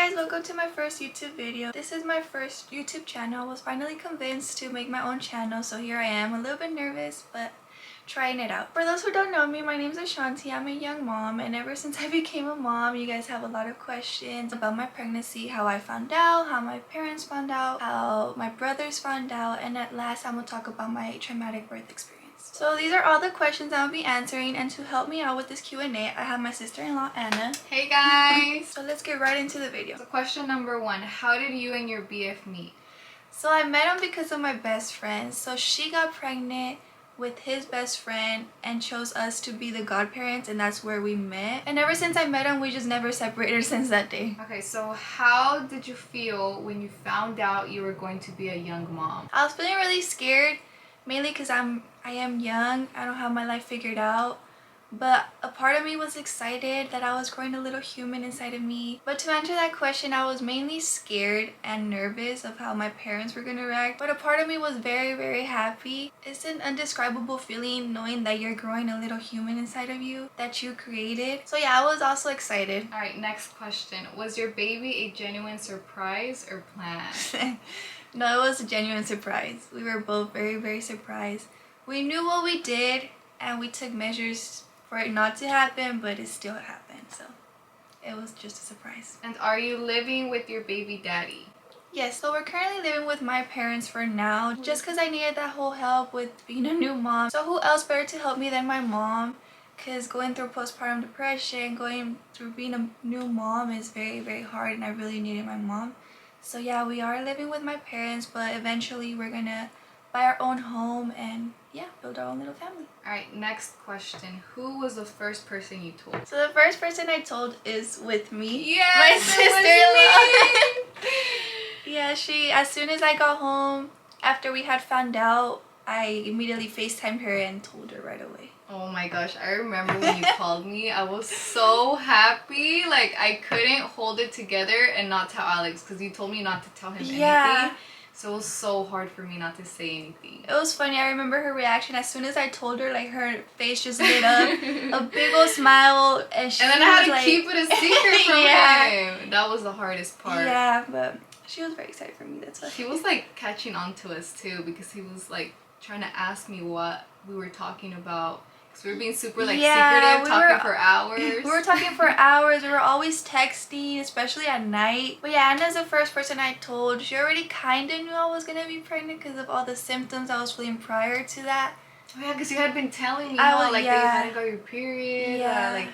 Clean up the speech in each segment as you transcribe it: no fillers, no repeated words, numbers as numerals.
guys, welcome to my first YouTube video. This is my first YouTube channel. I was finally convinced to make my own channel, so here I am. A little bit nervous, but trying it out. For those who don't know me, my name is Ashanti. I'm a young mom, and ever since I became a mom, you guys have a lot of questions about my pregnancy, how I found out, how my parents found out, how my brothers found out, and at last I'm gonna talk about my traumatic birth experience. So these are all the questions I'll be answering, and to help me out with this Q&A, I have my sister-in-law Anna. Hey guys! So let's get right into the video. So question number 1, how did you and your BF meet? So I met him because of my best friend. So she got pregnant with his best friend and chose us to be the godparents, and that's where we met. And ever since I met him, we just never separated since that day. Okay, so how did you feel when you found out you were going to be a young mom? I was feeling really scared, mainly because I am young. I don't have my life figured out. But a part of me was excited that I was growing a little human inside of me. But to answer that question, I was mainly scared and nervous of how my parents were going to react. But a part of me was very, very happy. It's an indescribable feeling knowing that you're growing a little human inside of you that you created. So yeah, I was also excited. Alright, next question. Was your baby a genuine surprise or planned? No, it was a genuine surprise. We were both very, very surprised. We knew what we did and we took measures for it not to happen, but it still happened, so it was just a surprise. And are you living with your baby daddy? Yes, so we're currently living with my parents for now, just because I needed that whole help with being a new mom. So who else better to help me than my mom? Because going through postpartum depression, going through being a new mom is very, very hard, and I really needed my mom. So yeah, we are living with my parents, but eventually we're gonna buy our own home and yeah, build our own little family. Alright, next question. Who was the first person you told? So the first person I told is with me. Yes, my sister-in-law. Yeah, as soon as I got home, after we had found out, I immediately FaceTimed her and told her right away. Oh my gosh, I remember when you called me. I was so happy. Like, I couldn't hold it together and not tell Alex because you told me not to tell him anything. So it was so hard for me not to say anything. It was funny. I remember her reaction. As soon as I told her, like, her face just lit up. A big old smile. And then I had to keep it a secret from him. That was the hardest part. Yeah, but she was very excited for me. That's why. He was, like, catching on to us, too, because he was, like, trying to ask me what we were talking about. Because we were being super, like, secretive, talking for hours. We were talking for hours. We were always texting, especially at night. But yeah, Anna's the first person I told. She already kind of knew I was going to be pregnant because of all the symptoms I was feeling prior to that. Oh yeah, because you had been telling me that you hadn't got your period, like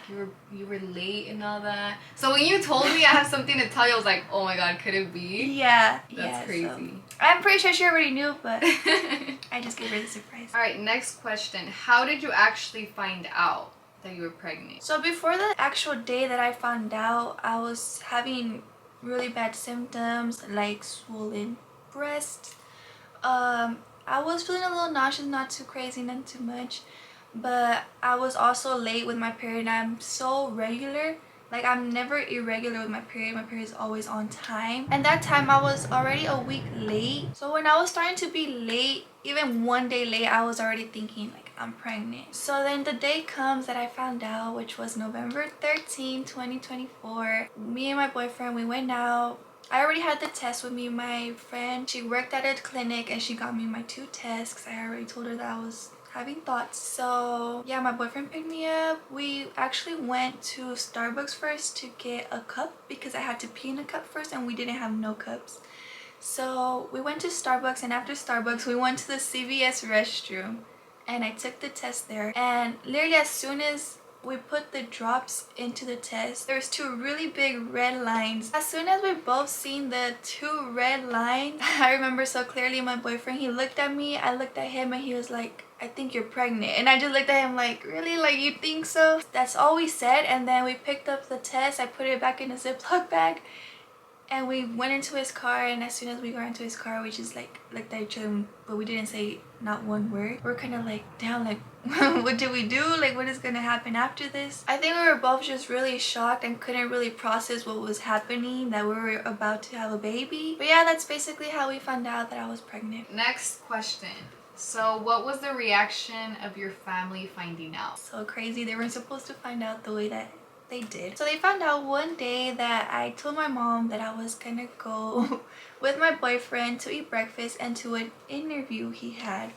you were late and all that. So when you told me I have something to tell you, I was like, oh my god, could it be? Yeah. That's crazy. So, I'm pretty sure she already knew, but I just gave her the surprise. Alright, next question. How did you actually find out that you were pregnant? So before the actual day that I found out, I was having really bad symptoms like swollen breasts. I was feeling a little nauseous, not too crazy, not too much, but I was also late with my period. I'm so regular. Like, I'm never irregular with my period. My period is always on time. And that time I was already a week late. So when I was starting to be late, even one day late, I was already thinking like I'm pregnant. So then the day comes that I found out, which was November 13, 2024. Me and my boyfriend, we went out. I already had the test with me. My friend, she worked at a clinic and she got me my 2 tests because I already told her that I was having thoughts. So yeah, my boyfriend picked me up. We actually went to Starbucks first to get a cup because I had to pee in a cup first and we didn't have no cups. So we went to Starbucks, and after Starbucks we went to the CVS restroom and I took the test there. And literally as soon as we put the drops into the test, there's 2 really big red lines. As soon as we both seen the 2 red lines, I remember so clearly my boyfriend, he looked at me, I looked at him, and he was like, I think you're pregnant. And I just looked at him like, really? Like, you think so? That's all we said. And then we picked up the test, I put it back in a Ziploc bag, and we went into his car. And as soon as we got into his car, we just like looked at each other, but we didn't say not one word. We're kind of like, damn, like what did we do? Like, what is gonna happen after this? I think we were both just really shocked and couldn't really process what was happening, that we were about to have a baby. But yeah, that's basically how we found out that I was pregnant. Next question. So what was the reaction of your family finding out? So crazy. They weren't supposed to find out the way that they did. So they found out one day that I told my mom that I was gonna go with my boyfriend to eat breakfast and to an interview he had.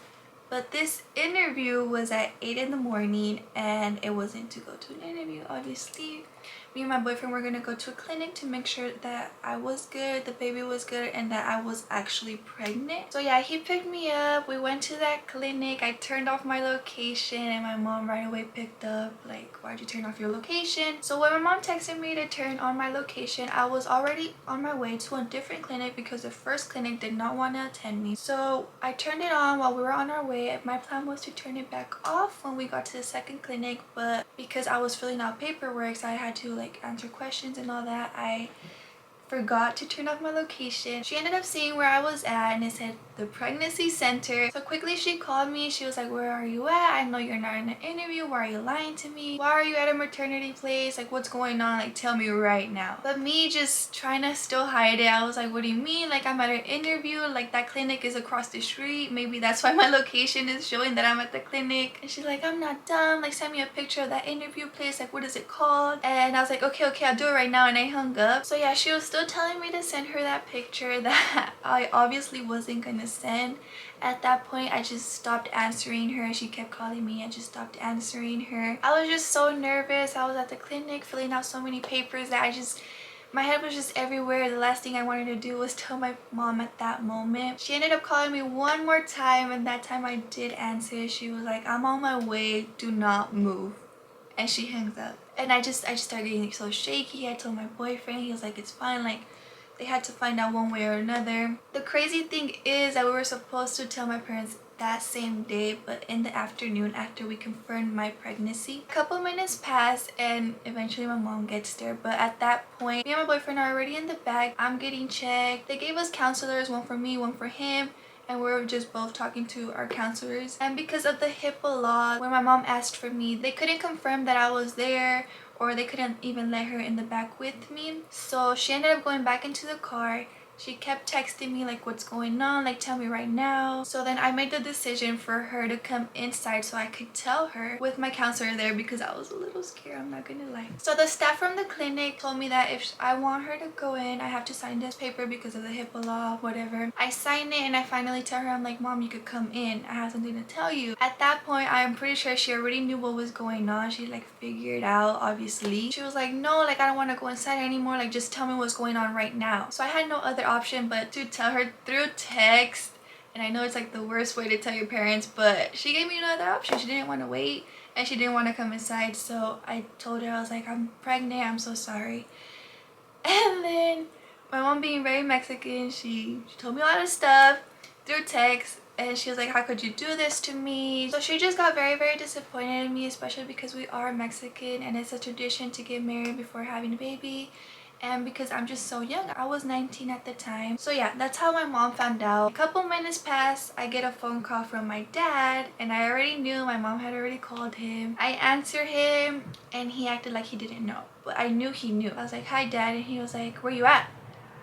But this interview was at 8 in the morning and it wasn't to go to an interview, obviously. Me and my boyfriend were gonna go to a clinic to make sure that I was good, the baby was good, and that I was actually pregnant. So yeah, he picked me up. We went to that clinic. I turned off my location and my mom right away picked up like, why'd you turn off your location? So when my mom texted me to turn on my location, I was already on my way to a different clinic because the first clinic did not want to attend me. So I turned it on while we were on our way. My plan was to turn it back off when we got to the second clinic, but because I was filling out paperwork, so I had to like answer questions and all that, I forgot to turn off my location. She ended up seeing where I was at and it said the pregnancy center. So quickly she called me. She was like, where are you at? I know you're not in an interview. Why are you lying to me? Why are you at a maternity place? Like, what's going on? Like, tell me right now. But me just trying to still hide it, I was like, what do you mean? Like, I'm at an interview. Like, that clinic is across the street. Maybe that's why my location is showing that I'm at the clinic. And she's like, I'm not dumb. Like, send me a picture of that interview place. Like, what is it called? And I was like, okay, I'll do it right now. And I hung up. So yeah, she was still telling me to send her that picture that I obviously wasn't gonna send. At that point, I just stopped answering her. She kept calling me. I just stopped answering her. I was just so nervous. I was at the clinic filling out so many papers that my head was just everywhere. The last thing I wanted to do was tell my mom at that moment. She ended up calling me one more time, and that time I did answer. She was like, I'm on my way, do not move. And she hangs up. And I just started getting so shaky. I told my boyfriend, he was like, it's fine, like they had to find out one way or another. The crazy thing is that we were supposed to tell my parents that same day, but in the afternoon after we confirmed my pregnancy. A couple minutes passed and eventually my mom gets there, but at that point, me and my boyfriend are already in the back. I'm getting checked. They gave us counselors, one for me, one for him, and we were just both talking to our counselors. And because of the HIPAA law, when my mom asked for me, they couldn't confirm that I was there, or they couldn't even let her in the back with me. So she ended up going back into the car. She kept texting me like, what's going on? Like, tell me right now. So then I made the decision for her to come inside so I could tell her with my counselor there, because I was a little scared, I'm not gonna lie. So the staff from the clinic told me that if I want her to go in, I have to sign this paper because of the HIPAA law, whatever. I signed it and I finally tell her, I'm like, Mom, you could come in. I have something to tell you. At that point, I'm pretty sure she already knew what was going on. She like figured out, obviously. She was like, no, like I don't want to go inside anymore. Like, just tell me what's going on right now. So I had no other option but to tell her through text. And I know it's like the worst way to tell your parents, but she gave me no other option. She didn't want to wait and she didn't want to come inside. So I told her, I was like, I'm pregnant, I'm so sorry. And then my mom, being very Mexican, she told me a lot of stuff through text, and she was like, how could you do this to me? So she just got very, very disappointed in me, especially because we are Mexican and it's a tradition to get married before having a baby. And because I'm just so young, I was 19 at the time. So yeah, that's how my mom found out. A couple minutes passed, I get a phone call from my dad, and I already knew my mom had already called him. I answer him and he acted like he didn't know, but I knew he knew. I was like, hi dad, and he was like, where you at?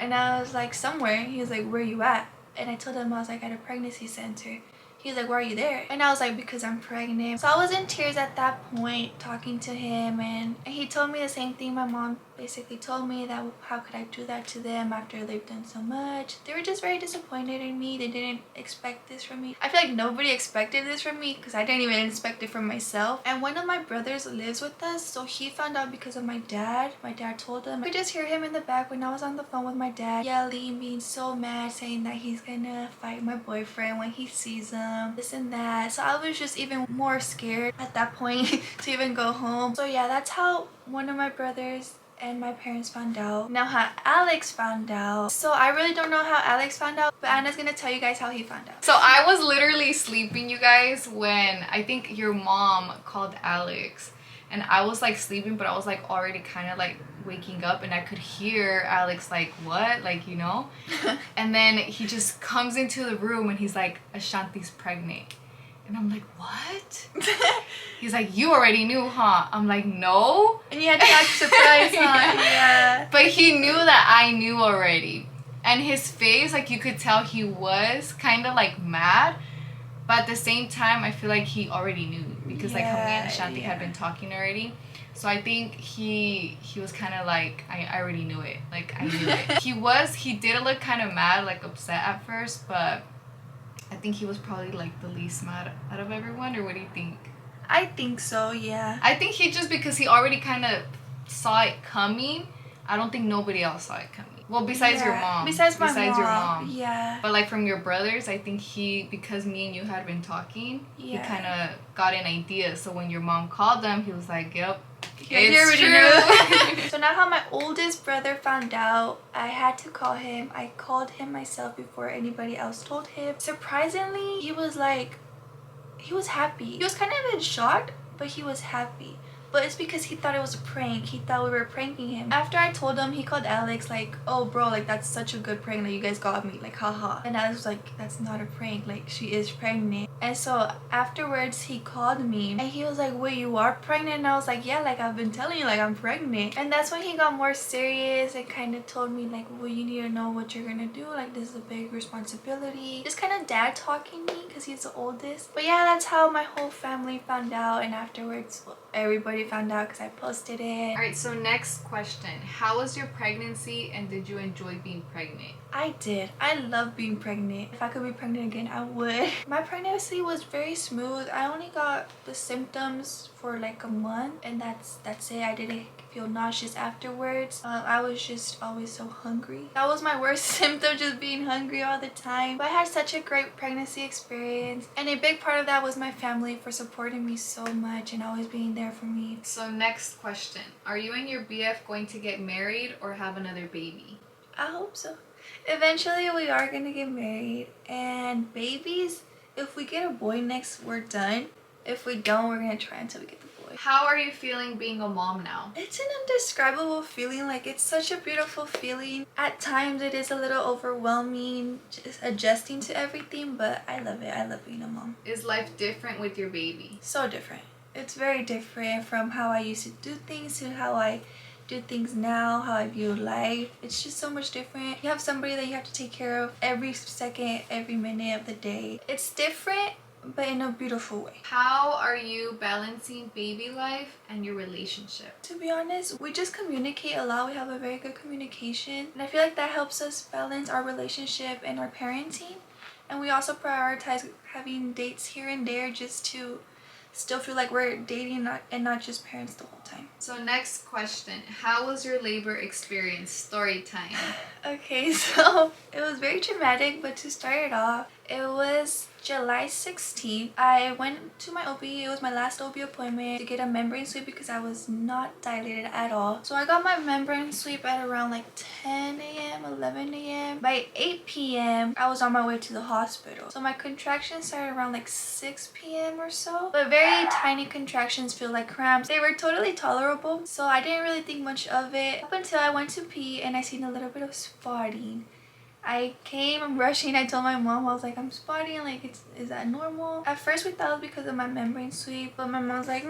And I was like, somewhere. He was like, where you at? And I told him I was like at a pregnancy center. He was like, why are you there? And I was like, because I'm pregnant. So I was in tears at that point talking to him, and he told me the same thing my mom basically told me, that how could I do that to them after they've done so much. They were just very disappointed in me. They didn't expect this from me. I feel like nobody expected this from me because I didn't even expect it from myself. And one of my brothers lives with us, so he found out because of my dad. My dad told him. I could just hear him in the back when I was on the phone with my dad yelling, being so mad, saying that he's gonna fight my boyfriend when he sees him, this and that. So I was just even more scared at that point to even go home. So yeah, that's how one of my brothers and my parents found out. Now how Alex found out. So I really don't know how Alex found out, but Anna's gonna tell you guys how he found out. So I was literally sleeping, you guys, when I think your mom called Alex, and I was like sleeping, but I was like already kind of like waking up, and I could hear Alex like, what, like, you know. And then he just comes into the room and he's like, Ashanti's pregnant. And I'm like, what? He's like, you already knew, huh? I'm like, no. And you had to act surprised, huh? Yeah. But he knew that I knew already. And his face, like, you could tell he was kind of like mad. But at the same time, I feel like he already knew. Because like how me and Ashanti had been talking already. So I think he was kind of like, I already knew it. Like, I knew it. He did look kind of mad, like upset at first, but I think he was probably like the least mad out of everyone. Or what do you think? I think so, yeah. I think he just, because he already kind of saw it coming, I don't think nobody else saw it coming. Well, besides your mom. Besides my your mom. Yeah. But like from your brothers, I think because me and you had been talking, he kind of got an idea. So when your mom called them, he was like, yep, it's true. So now how my oldest brother found out, I had to call him. I called him myself before anybody else told him. Surprisingly, he was happy. He was kind of in shock, but he was happy. But it's because he thought it was a prank. He thought we were pranking him. After I told him, he called Alex like, oh bro, like that's such a good prank that you guys got me, like haha. And Alex was like, that's not a prank, like she is pregnant. And so afterwards he called me and he was like, wait, you are pregnant? And I was like, yeah, like I've been telling you, like I'm pregnant. And that's when he got more serious and kind of told me like, well, you need to know what you're gonna do, like this is a big responsibility. Just kind of dad talking me because he's the oldest. But yeah, that's how my whole family found out, and afterwards everybody found out because I posted it. Alright, so next question. How was your pregnancy and did you enjoy being pregnant? I did. I love being pregnant. If I could be pregnant again, I would. My pregnancy was very smooth. I only got the symptoms for like a month and that's it. I didn't feel nauseous afterwards. I was just always so hungry. That was my worst symptom, just being hungry all the time. But I had such a great pregnancy experience, and a big part of that was my family for supporting me so much and always being there for me. So next question. Are you and your BF going to get married or have another baby? I hope so. Eventually we are gonna get married, and babies, if we get a boy next, we're done. If we don't, we're gonna try until we get the boy. How are you feeling being a mom now? It's an indescribable feeling. Like, it's such a beautiful feeling. At times it is a little overwhelming just adjusting to everything, but I love it. I love being a mom. Is life different with your baby? So different. It's very different from how I used to do things to how I do things now, how I view life. It's just so much different. You have somebody that you have to take care of every second, every minute of the day. It's different, but in a beautiful way. How are you balancing baby life and your relationship? To be honest, we just communicate a lot. We have a very good communication, and I feel like that helps us balance our relationship and our parenting. And we also prioritize having dates here and there just to still feel like we're dating and not just parents the whole time. So next question. How was your labor experience? Story time. Okay, so it was very traumatic, but to start it off, it was July 16th. I went to my OB. It was my last OB appointment to get a membrane sweep because I was not dilated at all. So I got my membrane sweep at around like 10 a.m., 11 a.m. By 8 p.m., I was on my way to the hospital. So my contractions started around like 6 p.m. or so. But very tiny contractions feel like cramps. They were totally tolerable, so I didn't really think much of it up until I went to pee and I seen a little bit of spotting. I came, I'm rushing, I told my mom, I was like, I'm spotting, like, is that normal? At first we thought it was because of my membrane sweep, but my mom's like,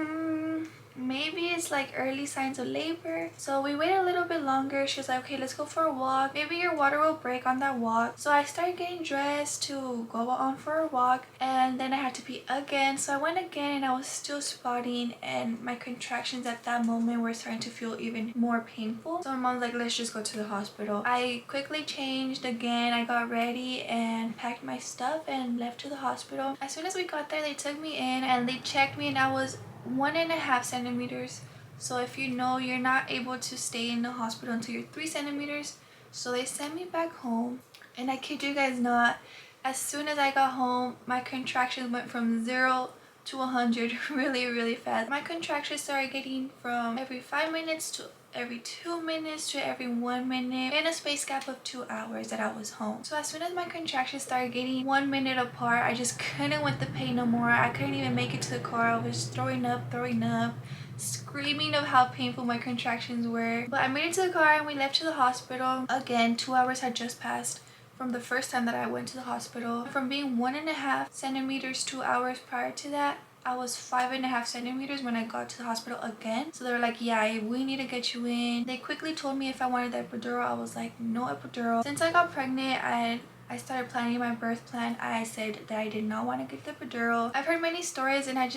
maybe it's like early signs of labor. So we waited a little bit longer. She was like, okay, let's go for a walk. Maybe your water will break on that walk. So I started getting dressed to go on for a walk, and then I had to pee again. So I went again and I was still spotting, and my contractions at that moment were starting to feel even more painful. So my mom's like, let's just go to the hospital. I quickly changed again. I got ready and packed my stuff and left to the hospital. As soon as we got there, they took me in and they checked me, and I was 1.5 centimeters. So if you know, you're not able to stay in the hospital until you're 3 centimeters. So they sent me back home, and I kid you guys not, as soon as I got home, my contractions went from 0 to 100 really fast. My contractions started getting from every 5 minutes to every 2 minutes to every 1 minute in a space gap of 2 hours that I was home. So as soon as my contractions started getting 1 minute apart, I just couldn't with the pain no more. I couldn't even make it to the car. I was throwing up, screaming of how painful my contractions were. But I made it to the car and we left to the hospital. Again, 2 hours had just passed from the first time that I went to the hospital. From being 1.5 centimeters 2 hours prior to that, I was 5.5 centimeters when I got to the hospital again. So they were like, yeah, we need to get you in. They quickly told me if I wanted the epidural. I was like, no epidural. Since I got pregnant, I I started planning my birth plan, I said that I did not want to get the epidural. I've heard many stories and I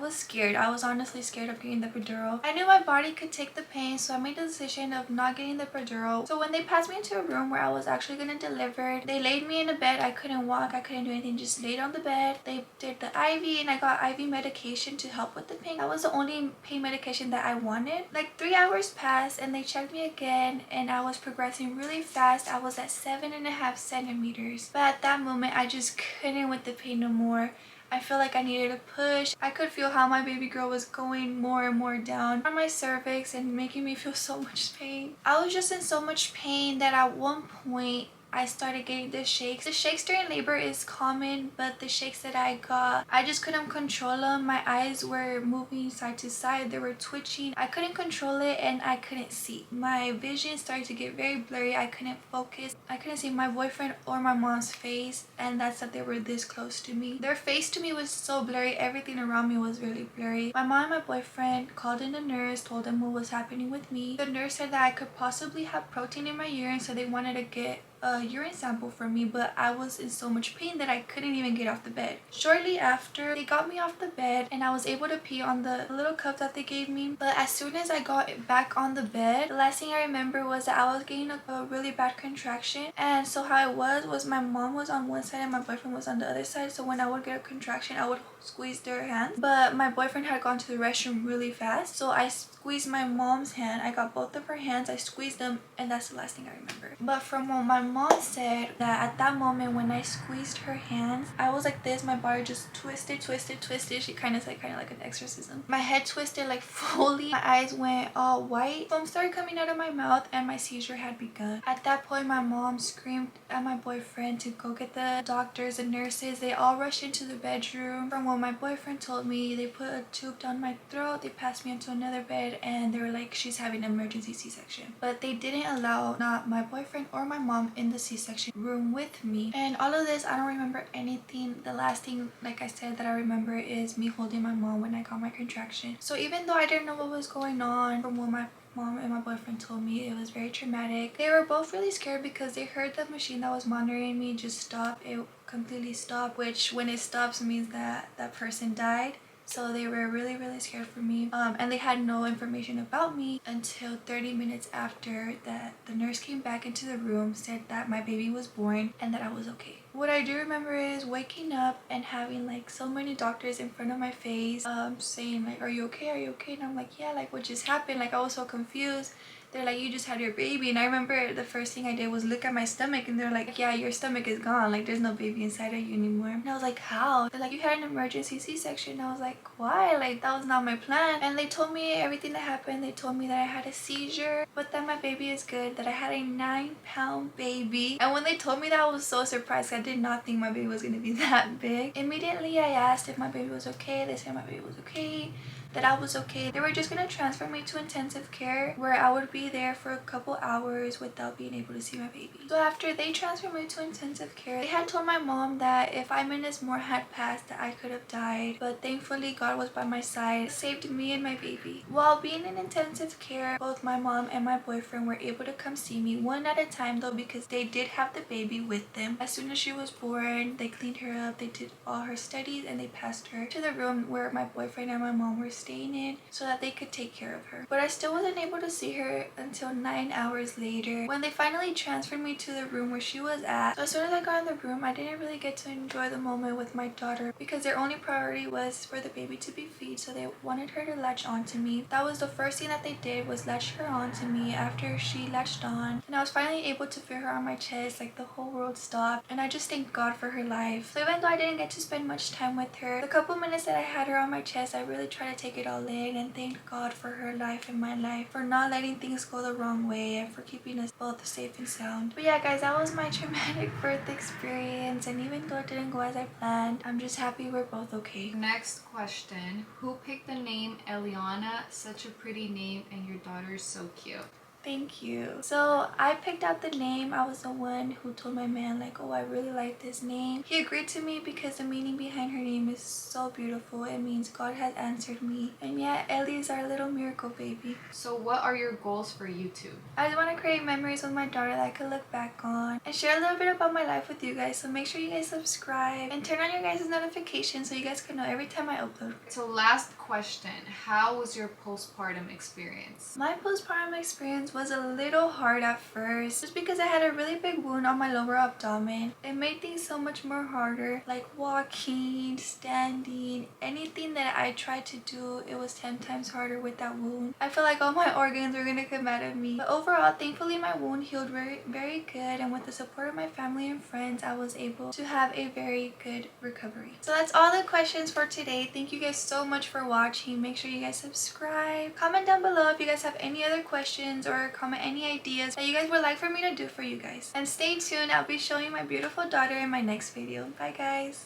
was scared. I was honestly scared of getting the epidural. I knew my body could take the pain, so I made the decision of not getting the epidural. So when they passed me into a room where I was actually going to deliver, they laid me in a bed. I couldn't walk, I couldn't do anything, just laid on the bed. They did the IV and I got IV medication to help with the pain. That was the only pain medication that I wanted. Like 3 hours passed and they checked me again and I was progressing really fast. I was at 7.5 centimeters. But at that moment, I just couldn't with the pain no more. I felt like I needed a push. I could feel how my baby girl was going more and more down on my cervix and making me feel so much pain. I was just in so much pain that at one point I started getting the shakes. The shakes during labor is common, but the shakes that I got, I just couldn't control them. My eyes were moving side to side. They were twitching. I couldn't control it and I couldn't see. My vision started to get very blurry. I couldn't focus. I couldn't see my boyfriend or my mom's face, and that's that they were this close to me. Their face to me was so blurry. Everything around me was really blurry. My mom and my boyfriend called in the nurse, told them what was happening with me. The nurse said that I could possibly have protein in my urine, so they wanted to get a urine sample for me, but I was in so much pain that I couldn't even get off the bed. Shortly after, they got me off the bed and I was able to pee on the little cup that they gave me. But as soon as I got back on the bed, the last thing I remember was that I was getting a really bad contraction. And so how it was my mom was on one side and my boyfriend was on the other side. So when I would get a contraction, I would squeeze their hands. But my boyfriend had gone to the restroom really fast, so I squeezed my mom's hand. I got both of her hands, I squeezed them, and that's the last thing I remember. But from what my mom said, that at that moment when I squeezed her hands, I was like this. My body just twisted. She kind of like an exorcism. My head twisted like fully. My eyes went all white. Foam started coming out of my mouth and my seizure had begun. At that point, my mom screamed at my boyfriend to go get the doctors and nurses. They all rushed into the bedroom. From what my boyfriend told me, they put a tube down my throat. They passed me into another bed and they were like, she's having an emergency C-section. But they didn't allow not my boyfriend or my mom in the C-section room with me. And all of this, I don't remember anything. The last thing, like I said, that I remember is me holding my mom when I got my contraction. So even though I didn't know what was going on, from what my mom and my boyfriend told me, it was very traumatic. They were both really scared because they heard the machine that was monitoring me just stop. It completely stopped, which when it stops means that that person died. So they were really scared for me, and they had no information about me until 30 minutes after that the nurse came back into the room, said that my baby was born and that I was okay. What I do remember is waking up and having like so many doctors in front of my face, saying like, are you okay, and I'm like, yeah, like what just happened? Like I was so confused. They're like, you just had your baby. And I remember the first thing I did was look at my stomach and they're like, yeah, your stomach is gone. Like there's no baby inside of you anymore. And I was like, how? They're like, you had an emergency C-section. And I was like, why? Like that was not my plan. And they told me everything that happened. They told me that I had a seizure, but that my baby is good, that I had a 9-pound baby. And when they told me that, I was so surprised. I did not think my baby was going to be that big. Immediately I asked if my baby was okay. They said my baby was okay, that I was okay. They were just gonna transfer me to intensive care where I would be there for a couple hours without being able to see my baby. So after they transferred me to intensive care, they had told my mom that if 5 minutes more had passed that I could have died, but thankfully God was by my side, saved me and my baby. While being in intensive care, both my mom and my boyfriend were able to come see me one at a time though, because they did have the baby with them. As soon as she was born, they cleaned her up, they did all her studies, and they passed her to the room where my boyfriend and my mom were staying in so that they could take care of her. But I still wasn't able to see her until 9 hours later when they finally transferred me to the room where she was at. So as soon as I got in the room, I didn't really get to enjoy the moment with my daughter because their only priority was for the baby to be fed, so they wanted her to latch on to me. That was the first thing that they did, was latch her on to me. After she latched on and I was finally able to feel her on my chest, like the whole world stopped, and I just thank God for her life. So even though I didn't get to spend much time with her, the couple minutes that I had her on my chest, I really tried to take it all in and thank God for her life and my life, for not letting things go the wrong way and for keeping us both safe and sound. But yeah guys, that was my traumatic birth experience, and even though it didn't go as I planned, I'm just happy we're both okay. Next question. Who picked the name Eliana? Such a pretty name and your daughter's so cute. Thank you. So I picked out the name. I was the one who told my man like, oh, I really like this name. He agreed to me because the meaning behind her name is so beautiful. It means God has answered me. And yeah, Ellie is our little miracle baby. So what are your goals for YouTube? I just want to create memories with my daughter that I could look back on and share a little bit about my life with you guys. So make sure you guys subscribe and turn on your guys' notifications so you guys can know every time I upload. So last question, how was your postpartum experience? My postpartum experience was a little hard at first just because I had a really big wound on my lower abdomen. It made things so much more harder, like walking, standing, anything that I tried to do, it was 10 times harder with that wound. I feel like all my organs were gonna come out of me. But overall, thankfully my wound healed very good, and with the support of my family and friends, I was able to have a very good recovery. So that's all the questions for today. Thank you guys so much for watching. Make sure you guys subscribe. Comment down below if you guys have any other questions, or comment any ideas that you guys would like for me to do for you guys. And stay tuned, I'll be showing my beautiful daughter in my next video. Bye guys.